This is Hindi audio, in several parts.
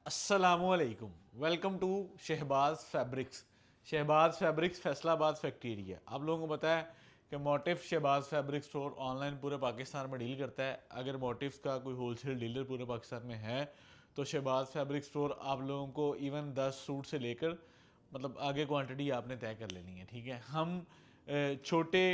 अस्सलामुअलैकुम, welcome to Shahbaz Fabrics. Shahbaz fabrics Faisalabad factory area. आप लोगों को पता है कि Motive Shahbaz Fabric Store online पूरे पाकिस्तान में डील करता है। अगर मोटिव्स का कोई होलसेल डीलर पूरे पाकिस्तान में है तो शहबाज फैब्रिक स्टोर आप लोगों को इवन 10 सूट से लेकर मतलब आगे क्वांटिटी आपने तय कर लेनी है। ठीक है, हम छोटे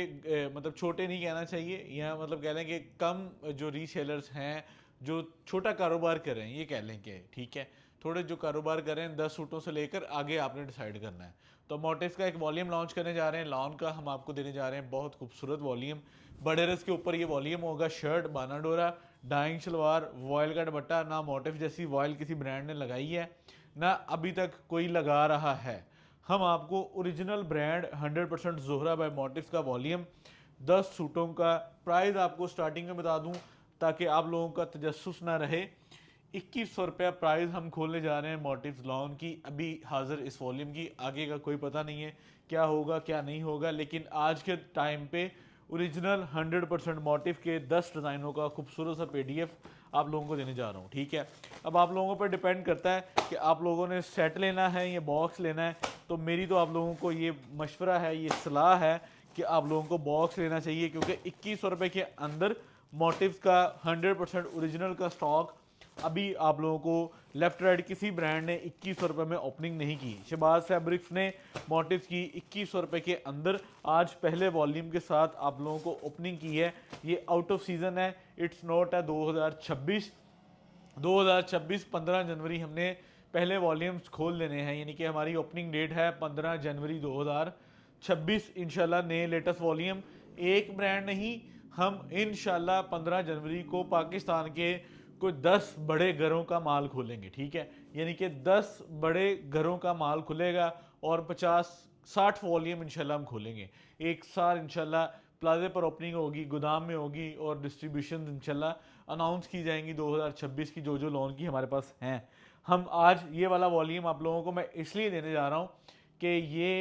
मतलब छोटे नहीं कहना चाहिए, या मतलब कह लें कि कम जो रीसेलर्स हैं जो छोटा कारोबार कर रहे हैं ये कह लें कि ठीक है, थोड़े जो कारोबार कर रहे हैं 10 सूटों से लेकर आगे आपने डिसाइड करना है। तो मोटिव का एक वॉल्यूम लॉन्च करने जा रहे हैं, लॉन का हम आपको देने जा रहे हैं बहुत खूबसूरत वॉल्यूम। बड़े रस के ऊपर ये वॉल्यूम होगा, शर्ट बाना डोरा, डाइंग शलवार, वॉयल का दुपट्टा। ना मोटिव जैसी वॉयल किसी ब्रांड ने लगाई है ना अभी तक कोई लगा रहा है। हम आपको original brand 100% Zohra by Motive का वॉल्यूम 10 सूटों का प्राइस आपको स्टार्टिंग में बता दूं ताकि आप लोगों का तजस्सुस ना रहे। 2100 रुपया प्राइस हम खोलने जा रहे हैं मोटिव्स लॉन की, अभी हाजिर इस वॉल्यूम की। आगे का कोई पता नहीं है क्या होगा क्या नहीं होगा, लेकिन आज के टाइम पे ओरिजिनल 100% मोटिव के 10 डिज़ाइनों का खूबसूरत सा पीडीएफ आप लोगों को देने जा रहा हूँ। ठीक है, अब आप लोगों पर डिपेंड करता है कि आप लोगों ने सेट लेना है या बॉक्स लेना है। तो मेरी तो आप लोगों को ये मशवरा है, ये सलाह है कि आप लोगों को बॉक्स लेना चाहिए, क्योंकि 2100 रुपये के अंदर मोटिव्स का 100% ओरिजिनल का स्टॉक अभी आप लोगों को लेफ्ट राइट किसी ब्रांड ने 2100 रुपये में ओपनिंग नहीं की। शहबाज फैब्रिक्स ने मोटिव्स की 2100 रुपये के अंदर आज पहले वॉल्यूम के साथ आप लोगों को ओपनिंग की है। ये आउट ऑफ सीज़न है, इट्स नॉट है 2026 15 जनवरी हमने पहले वॉल्यूम्स खोल देने हैं, यानी कि हमारी ओपनिंग डेट है 15 जनवरी 2026। इंशाल्लाह नए लेटेस्ट वॉल्यूम एक ब्रांड नहीं, हम इंशाल्लाह 15 जनवरी को पाकिस्तान के कोई 10 बड़े घरों का माल खोलेंगे। ठीक है, यानी कि 10 बड़े घरों का माल खुलेगा और 50-60 वॉल्यूम इंशाल्लाह हम खोलेंगे एक साथ। इंशाल्लाह प्लाजे पर ओपनिंग होगी, गोदाम में होगी और डिस्ट्रीब्यूशन इंशाल्लाह अनाउंस की जाएंगी 2026 की जो लोन की हमारे पास हैं। हम आज ये वाला वॉल्यूम आप लोगों को मैं इसलिए देने जा रहा हूँ कि ये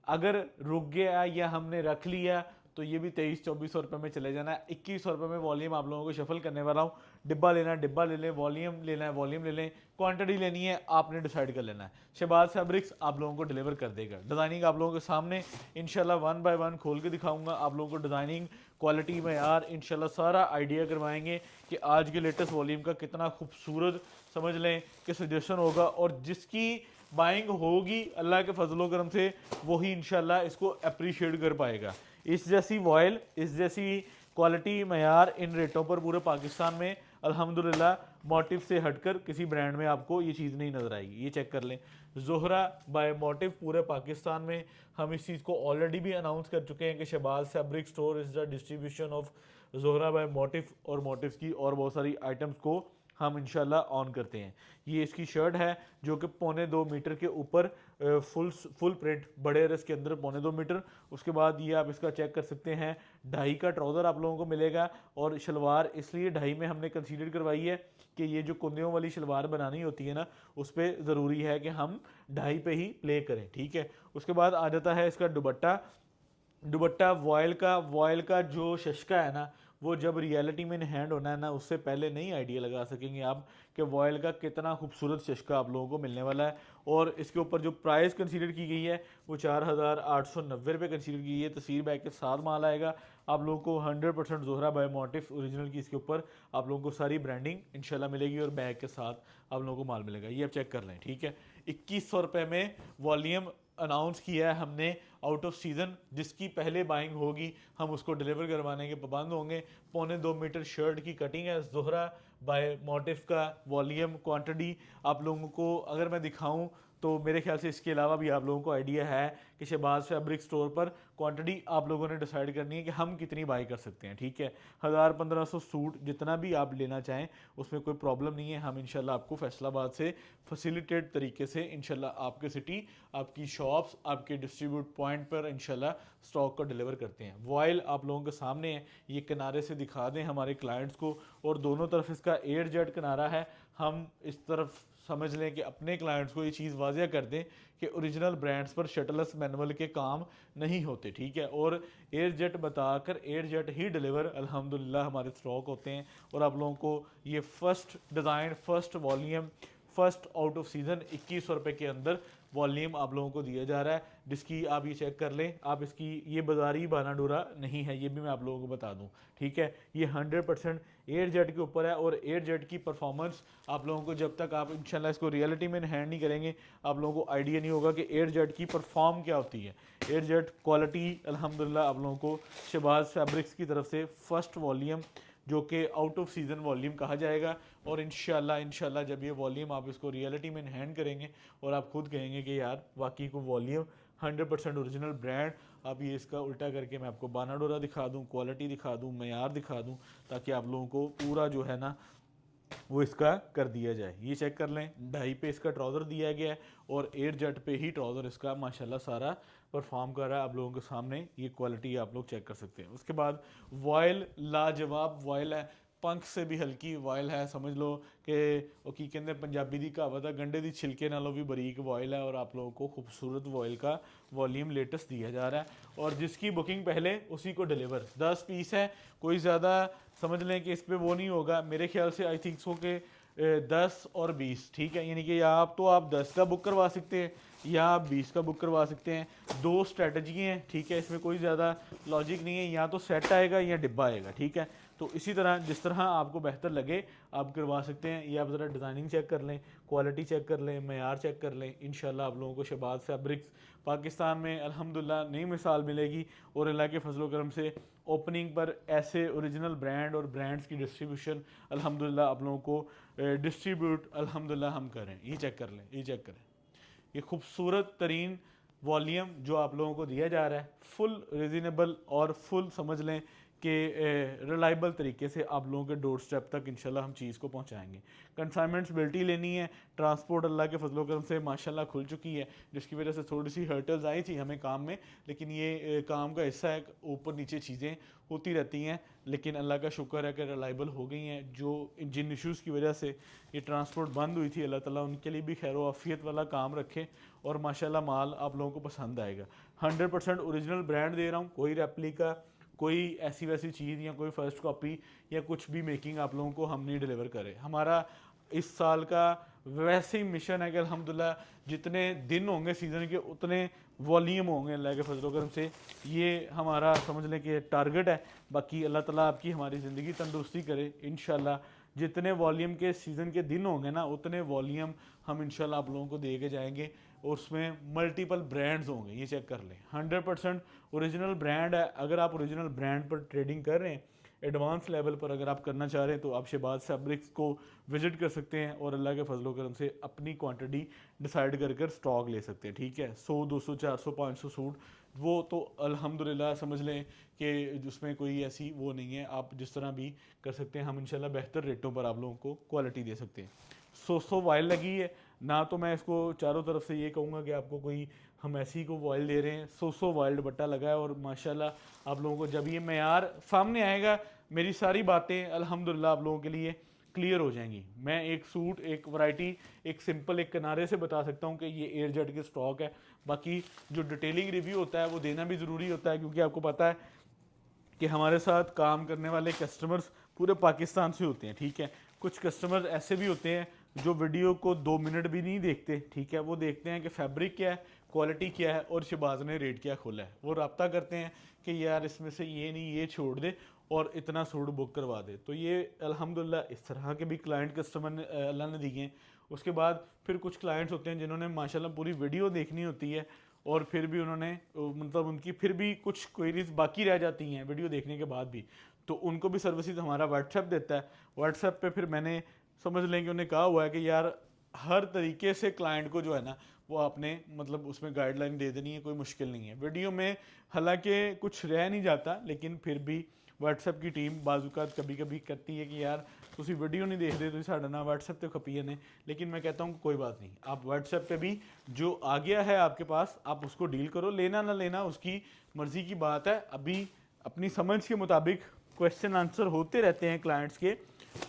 अगर रुक गया या हमने रख लिया तो ये भी 2300-2400 रुपये में चले जाना है। 2100 रुपये में वॉल्यूम आप लोगों को शफल करने वाला हूँ। डिब्बा लेना है डिब्बा ले लें, वॉल्यूम लेना है वॉल्यूम ले लें, क्वांटिटी लेनी है आपने डिसाइड कर लेना है। शहबाज फैब्रिक्स आप लोगों को डिलीवर कर देगा। डिज़ाइनिंग आप लोगों के सामने इंशाल्लाह 1 बाय 1 खोल के दिखाऊंगा। आप लोगों को डिज़ाइनिंग क्वालिटी में यार इंशाल्लाह सारा आइडिया करवाएंगे कि आज के लेटेस्ट वॉल्यूम का कितना खूबसूरत समझ लें कि सजेशन होगा, और जिसकी बाइंग होगी अल्लाह के फजलो करम से वही इंशाल्लाह इसको अप्रिशिएट कर पाएगा। इस जैसी वॉयल, इस जैसी क्वालिटी मयार इन रेटों पर पूरे पाकिस्तान में अल्हम्दुलिल्लाह मोटिव से हटकर किसी ब्रांड में आपको ये चीज़ नहीं नज़र आएगी। ये चेक कर लें, जोहरा बाय मोटिव पूरे पाकिस्तान में। हम इस चीज़ को ऑलरेडी भी अनाउंस कर चुके हैं कि Shahbaz Fabric Store is the distribution of Zohra by Motive, और मोटिव्स की और बहुत सारी आइटम्स को हम इंशाल्लाह ऑन करते हैं। ये इसकी शर्ट है जो कि 1.25 मीटर के ऊपर फुल प्रिंट बड़े रस के अंदर 1.25 मीटर। उसके बाद ये आप इसका चेक कर सकते हैं, ढाई का ट्राउज़र आप लोगों को मिलेगा, और शलवार इसलिए ढाई में हमने कंसीडर करवाई है कि ये जो कुंदियों वाली शलवार बनानी होती है ना, उस पर ज़रूरी है कि हम ढाई पे ही प्ले करें। ठीक है, उसके बाद आ जाता है इसका दुपट्टा। दुपट्टा वॉयल का जो शशका है ना, वो जब रियलिटी में हैंड होना है ना, उससे पहले नहीं आइडिया लगा सकेंगे आप कि वॉयल का कितना खूबसूरत शशका आप लोगों को मिलने वाला है। और इसके ऊपर जो प्राइस कंसीडर की गई है वो 4890 रुपये कंसीडर की गई है। तस्वीर बैग के साथ माल आएगा आप लोगों को 100% जोहरा बाय मोटिव ओरिजिनल की। इसके ऊपर आप लोगों को सारी ब्रांडिंग इंशाल्लाह मिलेगी और बैग के साथ आप लोगों को माल मिलेगा। ये आप चेक कर लें। ठीक है, 2100 रुपये में वॉल्यूम अनाउंस किया है हमने आउट ऑफ सीज़न। जिसकी पहले बाइंग होगी हम उसको डिलीवर करवाने के पाबंद होंगे। 1.25 मीटर शर्ट की कटिंग है, जोहरा बाय मोटिव का वॉल्यूम। क्वांटिटी आप लोगों को अगर मैं दिखाऊं तो मेरे ख्याल से इसके अलावा भी आप लोगों को आइडिया है कि शहबाज फैब्रिक स्टोर पर क्वांटिटी आप लोगों ने डिसाइड करनी है कि हम कितनी बाई कर सकते हैं। ठीक है, 1000-1500 सूट जितना भी आप लेना चाहें उसमें कोई प्रॉब्लम नहीं है। हम इंशाल्लाह आपको फैसलाबाद से फैसिलिटेट तरीके से इंशाल्लाह आपके सिटी, आपकी शॉप्स, आपके डिस्ट्रीब्यूट पॉइंट पर इंशाल्लाह स्टॉक को डिलीवर करते हैं। वॉयल आप लोगों के सामने है, ये किनारे से दिखा दें हमारे क्लाइंट्स को, और दोनों तरफ इसका एयर जेट किनारा है। हम इस तरफ समझ लें कि अपने क्लाइंट्स को ये चीज़ वाजिया कर दें कि ओरिजिनल ब्रांड्स पर शटलस मैनुअल के काम नहीं होते। ठीक है, और एयर जेट बताकर एयर जेट ही डिलीवर अल्हम्दुलिल्लाह हमारे स्टॉक होते हैं। और आप लोगों को ये first design, first volume, first out of season 2100 रुपये के अंदर वॉल्यूम आप लोगों को दिया जा रहा है, जिसकी आप ये चेक कर लें। आप इसकी ये बाजारी बाना डोरा नहीं है, ये भी मैं आप लोगों को बता दूं, ठीक है। ये 100% एयर जेट के ऊपर है, और एयर जेट की परफॉर्मेंस आप लोगों को जब तक आप इंशाल्लाह इसको रियलिटी में हैंड नहीं करेंगे, आप लोगों को आइडिया नहीं होगा कि एयर जेट की परफॉर्म क्या होती है। एयर जेट क्वालिटी अल्हम्दुलिल्लाह आप लोगों को शहबाज फैब्रिक्स की तरफ से फर्स्ट वॉल्यूम जो कि आउट ऑफ सीज़न वॉल्यूम कहा जाएगा, और इंशाल्लाह जब ये वॉल्यूम आप इसको रियलिटी में हैंड करेंगे और आप खुद कहेंगे कि यार वाकई को वॉल्यूम 100% ओरिजिनल ब्रांड। अब ये इसका उल्टा करके मैं आपको बाना डोरा दिखा दूं, क्वालिटी दिखा दूं, मयार दिखा दूं, ताकि आप लोगों को पूरा जो है ना वो इसका कर दिया जाए। ये चेक कर लें, 2.5 पे इसका ट्राउज़र दिया गया है, और एयर जेट पे ही ट्राउज़र इसका माशाल्लाह सारा परफॉर्म कर रहा है। आप लोगों के सामने ये क्वालिटी आप लोग चेक कर सकते हैं। उसके बाद वॉयल लाजवाब वॉयल है, पंख से भी हल्की वॉयल है, समझ लो कि वो की कहते पंजाबी दी कहावत है गंढे दी छिलके नालों भी बरीक वॉयल है, और आप लोगों को खूबसूरत वॉयल का वॉल्यूम लेटेस्ट दिया जा रहा है, और जिसकी बुकिंग पहले उसी को डिलीवर। 10 पीस है, कोई ज़्यादा समझ लें कि इस पर वो नहीं होगा मेरे ख्याल से। आई थिंक सो के 10 और 20, ठीक है, यानी कि या आप 10 का बुक करवा सकते हैं या आप 20 का बुक करवा सकते हैं। 2 स्ट्रेटजी हैं, ठीक है, इसमें कोई ज़्यादा लॉजिक नहीं है, या तो सेट आएगा या डिब्बा आएगा, ठीक है। तो इसी तरह जिस तरह आपको बेहतर लगे आप करवा सकते हैं। ये आप ज़रा डिज़ाइनिंग चेक कर लें, क्वालिटी चेक कर लें, मयार चेक कर लें। इंशाल्लाह आप लोगों को शहबाज फैब्रिक्स पाकिस्तान में अल्हम्दुलिल्लाह नई मिसाल मिलेगी, और अल्लाह के फजलो करम से ओपनिंग पर ऐसे ओरिजिनल ब्रांड और ब्रांड्स की डिस्ट्रीब्यूशन अल्हम्दुलिल्लाह आप लोगों को डिस्ट्रीब्यूट अल्हम्दुलिल्लाह हम करें। ये चेक कर लें, ये चेक करें, ये खूबसूरत तरीन वॉल्यूम जो आप लोगों को दिया जा रहा है, फुल रीज़नेबल और फुल समझ लें कि रिलायबल तरीके से आप लोगों के डोर स्टेप तक इंशाल्लाह हम चीज़ को पहुंचाएंगे। कंसाइनमेंट्सबिलिटी लेनी है, ट्रांसपोर्ट अल्लाह के फजलो करम से माशाल्लाह खुल चुकी है, जिसकी वजह से थोड़ी सी हर्टल्स आई थी हमें काम में, लेकिन ये काम का हिस्सा है, ऊपर नीचे चीज़ें होती रहती हैं, लेकिन अल्लाह का शुक्र है कि रिलायबल हो गई हैं। जो जिन इशूज़ की वजह से ये ट्रांसपोर्ट बंद हुई थी, अल्लाह ताला उनके लिए भी खैर आफियत वाला काम रखे, और माशाल्लाह माल आप लोगों को पसंद आएगा। 100% ओरिजिनल ब्रांड दे रहा हूँ, कोई रेप्लिका, कोई ऐसी वैसी चीज़ या कोई फर्स्ट कॉपी या कुछ भी मेकिंग आप लोगों को हम नहीं डिलीवर करें। हमारा इस साल का वैसे ही मिशन है कि अल्हम्दुलिल्लाह जितने दिन होंगे सीज़न के उतने वॉल्यूम होंगे अल्लाह के फजल करम से। ये हमारा समझ लें कि टारगेट है। बाकी अल्लाह ताला आपकी हमारी ज़िंदगी तंदुरुस्ती करे। इंशाल्लाह जितने वॉल्यूम के सीज़न के दिन होंगे ना, उतने वॉल्यूम हम इंशाल्लाह आप लोगों को दे के जाएंगे, और उसमें मल्टीपल ब्रांड्स होंगे। ये चेक कर लें, 100% ओरिजिनल ब्रांड है। अगर आप ओरिजिनल ब्रांड पर ट्रेडिंग कर रहे हैं, एडवांस लेवल पर अगर आप करना चाह रहे हैं, तो आप शहबाज फैब्रिक्स को विजिट कर सकते हैं, और अल्लाह के फजलो करम से अपनी क्वांटिटी डिसाइड कर स्टॉक ले सकते हैं, ठीक है। 100 200 400 500 सूट वो तो अल्हम्दुलिल्लाह समझ लें कि उसमें कोई ऐसी वो नहीं है, आप जिस तरह भी कर सकते हैं। हम इंशाल्लाह बेहतर रेटों पर आप लोगों को क्वालिटी दे सकते हैं। 100 वायल लगी है ना, तो मैं इसको चारों तरफ से ये कहूँगा कि आपको कोई हम ऐसी को वॉयल दे रहे हैं। 100 वाइल्ड दुपट्टा लगा है, और माशाल्लाह आप लोगों को जब ये मयार सामने आएगा, मेरी सारी बातें अल्हम्दुलिल्लाह आप लोगों के लिए क्लियर हो जाएंगी। मैं एक सूट, एक वैरायटी, एक सिंपल एक किनारे से बता सकता हूँ कि ये एयर जेट के स्टॉक है। बाकी जो डिटेलिंग रिव्यू होता है वो देना भी ज़रूरी होता है, क्योंकि आपको पता है कि हमारे साथ काम करने वाले कस्टमर्स पूरे पाकिस्तान से होते हैं, ठीक है। कुछ कस्टमर ऐसे भी होते हैं जो वीडियो को 2 मिनट भी नहीं देखते, ठीक है। वो देखते हैं कि फैब्रिक क्या है, क्वालिटी क्या है, और शहबाज ने रेट क्या खोला है। वो रब्ता करते हैं कि यार इसमें से ये नहीं, ये छोड़ दे और इतना सूट बुक करवा दे। तो ये अल्हम्दुलिल्लाह इस तरह के भी क्लाइंट कस्टमर ने अल्लाह ने दिए हैं। उसके बाद फिर कुछ क्लाइंट्स होते हैं जिन्होंने माशाल्लाह पूरी वीडियो देखनी होती है, और फिर भी उन्होंने मतलब उनकी फिर भी कुछ क्वेरीज बाकी रह जाती हैं वीडियो देखने के बाद भी, तो उनको भी सर्विसेज हमारा व्हाट्सएप देता है। व्हाट्सएप पे फिर मैंने समझ लें कि उन्हें कहा हुआ है कि यार हर तरीके से क्लाइंट को जो है ना वो आपने मतलब उसमें गाइडलाइन दे देनी है, कोई मुश्किल नहीं है। वीडियो में हालांकि कुछ रह नहीं जाता, लेकिन फिर भी व्हाट्सएप की टीम बाजुकात कभी कभी कहती है कि यार तुसी वीडियो नहीं देखते, तो साढ़ा ना व्हाट्सएप तो खपी ने। लेकिन मैं कहता हूँ कोई बात नहीं, आप व्हाट्सएप पे भी जो आ गया है आपके पास आप उसको डील करो, लेना ना लेना उसकी मर्ज़ी की बात है। अभी अपनी समझ के मुताबिक क्वेश्चन आंसर होते रहते हैं क्लाइंट्स के,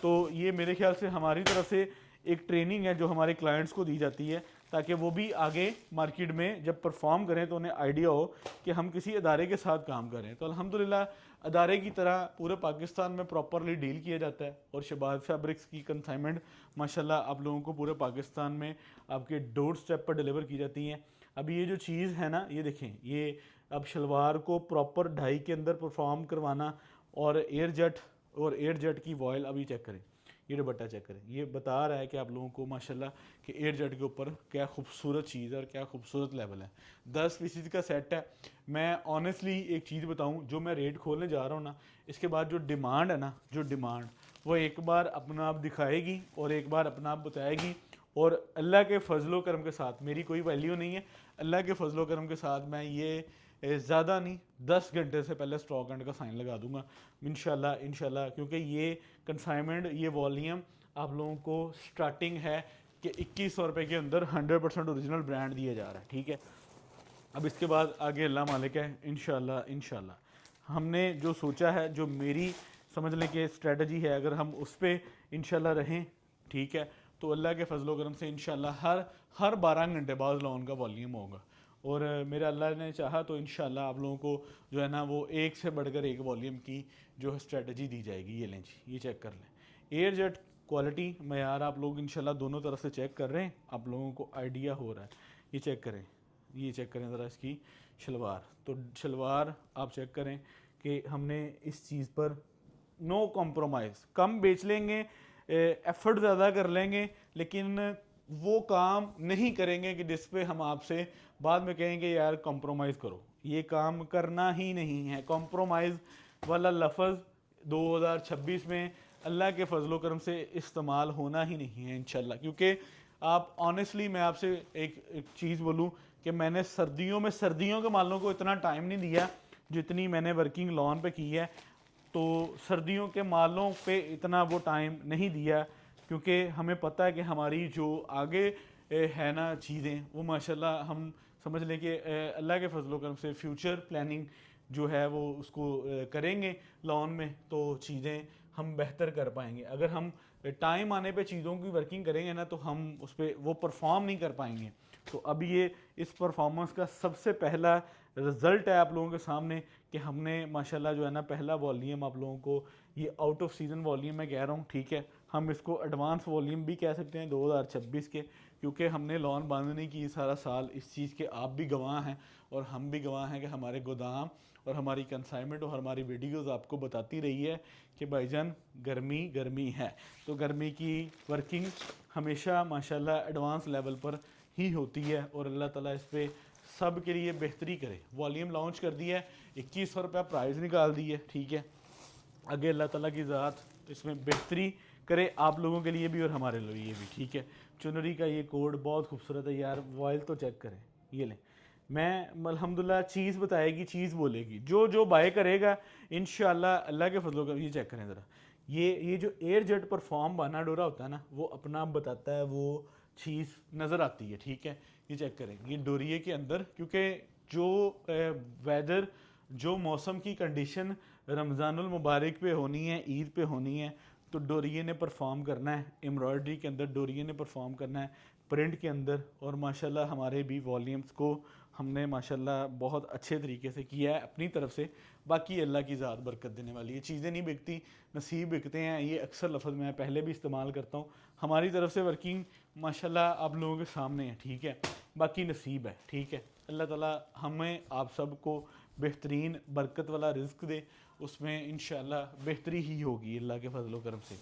तो ये मेरे ख्याल से हमारी तरफ से एक ट्रेनिंग है जो हमारे क्लाइंट्स को दी जाती है ताकि वो भी आगे मार्केट में जब परफॉर्म करें तो उन्हें आइडिया हो कि हम किसी अदारे के साथ काम करें। तो अल्हम्दुलिल्लाह अदारे की तरह पूरे पाकिस्तान में प्रॉपरली डील किया जाता है और शहबाज फैब्रिक्स की कंसाइनमेंट माशाल्लाह आप लोगों को पूरे पाकिस्तान में आपके डोर स्टेप पर डिलीवर की जाती हैं। अभी ये जो चीज़ है ना, ये देखें, ये अब शलवार को प्रॉपर ढाई के अंदर परफॉर्म करवाना और एयर जेट की वॉयल, अभी चेक करें, ये दुपट्टा चेक करें, ये बता रहा है कि आप लोगों को माशाल्लाह कि एयर जेट के ऊपर क्या खूबसूरत चीज़ है और क्या खूबसूरत लेवल है। 10 पीसेस का सेट है। मैं ऑनेस्टली एक चीज़ बताऊं, जो मैं रेट खोलने जा रहा हूं ना, इसके बाद जो डिमांड है ना, जो डिमांड वो एक बार अपना आप दिखाएगी और एक बार अपना आप बताएगी। और अल्लाह के फजलो करम के साथ, मेरी कोई वैल्यू नहीं है, अल्लाह के फजलो करम के साथ मैं ये ज़्यादा नहीं 10 घंटे से पहले स्टॉक एंड का साइन लगा दूंगा इंशाल्लाह, क्योंकि ये कंसाइनमेंट, ये वॉल्यूम आप लोगों को स्टार्टिंग है कि 2100 रुपये के अंदर 100% ओरिजिनल ब्रांड दिया जा रहा है, ठीक है। अब इसके बाद आगे अल्लाह मालिक है, इंशाल्लाह हमने जो सोचा है, जो मेरी समझ लें कि स्ट्रेटजी है, अगर हम उस पर इंशाल्लाह रहें, ठीक है, तो अल्लाह के फजलो करम से इंशाल्लाह हर 12 घंटे बाद लोन का वॉल्यूम होगा। और मेरा अल्लाह ने चाहा तो इंशाल्लाह आप लोगों को जो है ना वो एक से बढ़कर एक वॉल्यूम की जो है स्ट्रेटजी दी जाएगी। ये लें जी, ये चेक कर लें। एयर जेट क्वालिटी मयार आप लोग इंशाल्लाह दोनों तरफ से चेक कर रहे हैं, आप लोगों को आइडिया हो रहा है। ये चेक करें, ये चेक करें ज़रा इसकी शलवार। तो शलवार आप चेक करें कि हमने इस चीज़ पर नो कॉम्प्रोमाइज़, कम बेच लेंगे, एफर्ट ज़्यादा कर लेंगे, लेकिन वो काम नहीं करेंगे कि जिस पे हम आपसे बाद में कहेंगे यार कॉम्प्रोमाइज़ करो। ये काम करना ही नहीं है। कॉम्प्रोमाइज़ वाला लफ्ज़ 2026 में अल्लाह के फजलो करम से इस्तेमाल होना ही नहीं है इंशाल्लाह। क्योंकि आप ऑनेस्टली, मैं आपसे एक चीज़ बोलूँ कि मैंने सर्दियों के मालों को इतना टाइम नहीं दिया जितनी मैंने वर्किंग लॉन पे की है। तो सर्दियों के मालों पे इतना वो टाइम नहीं दिया, क्योंकि हमें पता है कि हमारी जो आगे है ना चीज़ें, वो माशाल्लाह हम समझ लें कि अल्लाह के फजलो करम से फ्यूचर प्लानिंग जो है वो उसको करेंगे लॉन में, तो चीज़ें हम बेहतर कर पाएंगे। अगर हम टाइम आने पे चीज़ों की वर्किंग करेंगे ना, तो हम उस पर वो परफॉर्म नहीं कर पाएंगे। तो अब ये इस परफॉर्मेंस का सबसे पहला रिज़ल्ट है आप लोगों के सामने कि हमने माशाल्लाह जो है ना पहला वॉल्यूम आप लोगों को, ये आउट ऑफ सीज़न वॉल्यूम मैं कह रहा हूँ, ठीक है, हम इसको एडवांस वॉल्यूम भी कह सकते हैं 2026 के, क्योंकि हमने लॉन बंद नहीं की सारा साल। इस चीज़ के आप भी गवाह हैं और हम भी गवाह हैं कि हमारे गोदाम और हमारी कंसाइनमेंट और हमारी वीडियोज़ आपको बताती रही है कि भाईजान गर्मी है। तो गर्मी की वर्किंग हमेशा माशाल्लाह एडवांस लेवल पर ही होती है और अल्लाह ताला इस पर सब के लिए बेहतरी करे। वॉल्यूम लॉन्च कर दिया है, 2100 रुपया प्राइस निकाल दी है, ठीक है। आगे अल्लाह ताला की ज़ात इसमें बेहतरी करे आप लोगों के लिए भी और हमारे लिए भी, ठीक है। चुनरी का ये कोड बहुत खूबसूरत है यार, वॉयल तो चेक करें, ये लें। मैं अल्हम्दुलिल्लाह चीज़ बताएगी, चीज़ बोलेगी, जो जो बाय करेगा इंशाल्लाह अल्लाह के फजलों का। ये चेक करें ज़रा, ये जो एयर जेट पर फॉर्म बना डोरा होता है ना, वो अपना आप बताता है, वो चीज़ नज़र आती है, ठीक है। ये चेक करें, ये डोरिये के अंदर, क्योंकि जो वेदर, जो मौसम की कंडीशन रमज़ानुल मुबारक पे होनी है, ईद पे होनी है, तो डोरिये ने परफॉर्म करना है। एम्ब्रॉयडरी के अंदर डोरिये ने परफॉर्म करना है, प्रिंट के अंदर। और माशाल्लाह हमारे भी वॉल्यूम्स को हमने माशाल्लाह बहुत अच्छे तरीके से किया है अपनी तरफ से। बाकी अल्लाह की ज़ात बरकत देने वाली है, चीज़ें नहीं बिकती, नसीब बिकते हैं। ये अक्सर लफ्ज़ मैं पहले भी इस्तेमाल करता हूँ। हमारी तरफ से वर्किंग माशाल्लाह आप लोगों के सामने है, ठीक है, बाकी नसीब है, ठीक है। अल्लाह ताला हमें आप सबको बेहतरीन बरकत वाला रिज़्क दे, उसमें इंशाल्लाह बेहतरी ही होगी अल्लाह के फजलो करम से।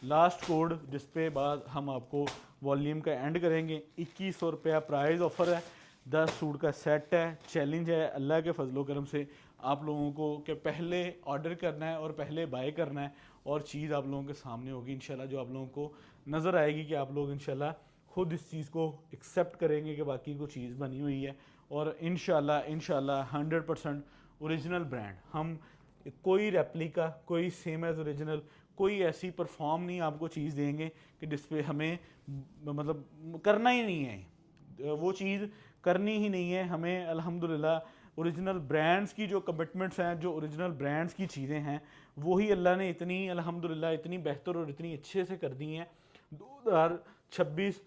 लास्ट कोड जिस पे बाद हम आपको वॉल्यूम का एंड करेंगे, 2100 रुपया प्राइस ऑफ़र है, 10 सूट का सेट है। चैलेंज है अल्लाह के फजलो करम से आप लोगों को कि पहले ऑर्डर करना है और पहले बाय करना है, और चीज़ आप लोगों के सामने होगी इंशाल्लाह, जो आप लोगों को नज़र आएगी कि आप लोग इंशाल्लाह खुद इस चीज़ को एक्सेप्ट करेंगे कि बाकी को चीज़ बनी हुई है। और इंशाल्लाह 100% ओरिजिनल ब्रांड, हम कोई रेप्लिका, कोई सेम एज़ ओरिजिनल, कोई ऐसी परफॉर्म नहीं आपको चीज़ देंगे कि जिस पे हमें मतलब करना ही नहीं है, वो चीज़ करनी ही नहीं है हमें। अल्हम्दुलिल्लाह ओरिजिनल ब्रांड्स की जो कमिटमेंट्स हैं, जो ओरिजिनल ब्रांड्स की चीज़ें हैं, वही अल्लाह ने इतनी अल्हम्दुलिल्लाह इतनी बेहतर और इतनी अच्छे से कर दी हैं। 2026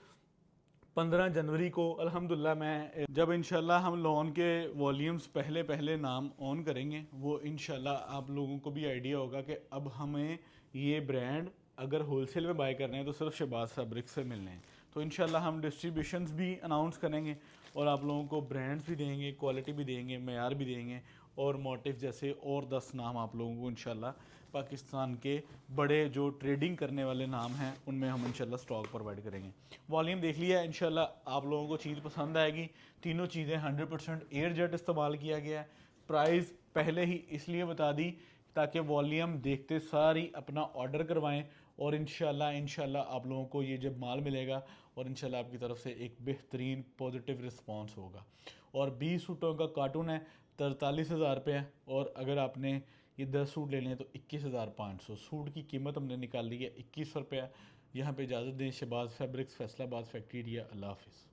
15 जनवरी को अल्हम्दुलिल्लाह मैं जब इंशाल्लाह हम लॉन के वॉल्यूम्स पहले पहले नाम ऑन करेंगे, वो इंशाल्लाह आप लोगों को भी आइडिया होगा कि अब हमें ये ब्रांड अगर होलसेल में बाय करने हैं तो सिर्फ शहबाज फैब्रिक से मिलने हैं। तो इंशाल्लाह हम डिस्ट्रीब्यूशंस भी अनाउंस करेंगे और आप लोगों को ब्रांड्स भी देंगे, क्वालिटी भी देंगे, मेयार भी देंगे और मोटिव जैसे और 10 नाम आप लोगों को इंशाल्लाह पाकिस्तान के बड़े जो ट्रेडिंग करने वाले नाम हैं उनमें हम इंशाल्लाह स्टॉक प्रोवाइड करेंगे। वॉल्यूम देख लिया, इंशाल्लाह आप लोगों को चीज़ पसंद आएगी। तीनों चीज़ें 100% एयर जेट इस्तेमाल किया गया है। प्राइस पहले ही इसलिए बता दी ताकि वॉल्यूम देखते सारी अपना ऑर्डर करवाएं और इंशाल्लाह आप लोगों को ये जब माल मिलेगा और इंशाल्लाह आपकी तरफ से एक बेहतरीन पॉजिटिव रिस्पांस होगा। और 20 सूटों का कार्टून है, 43,000 रुपये है और अगर आपने ये 10 सूट लेने हैं तो 21,500। सूट की कीमत हमने निकाल ली है 2100 रुपये। यहाँ पे इजाज़त दें। Shahbaz fabrics, Faisalabad factory area. Allah हाफिज़।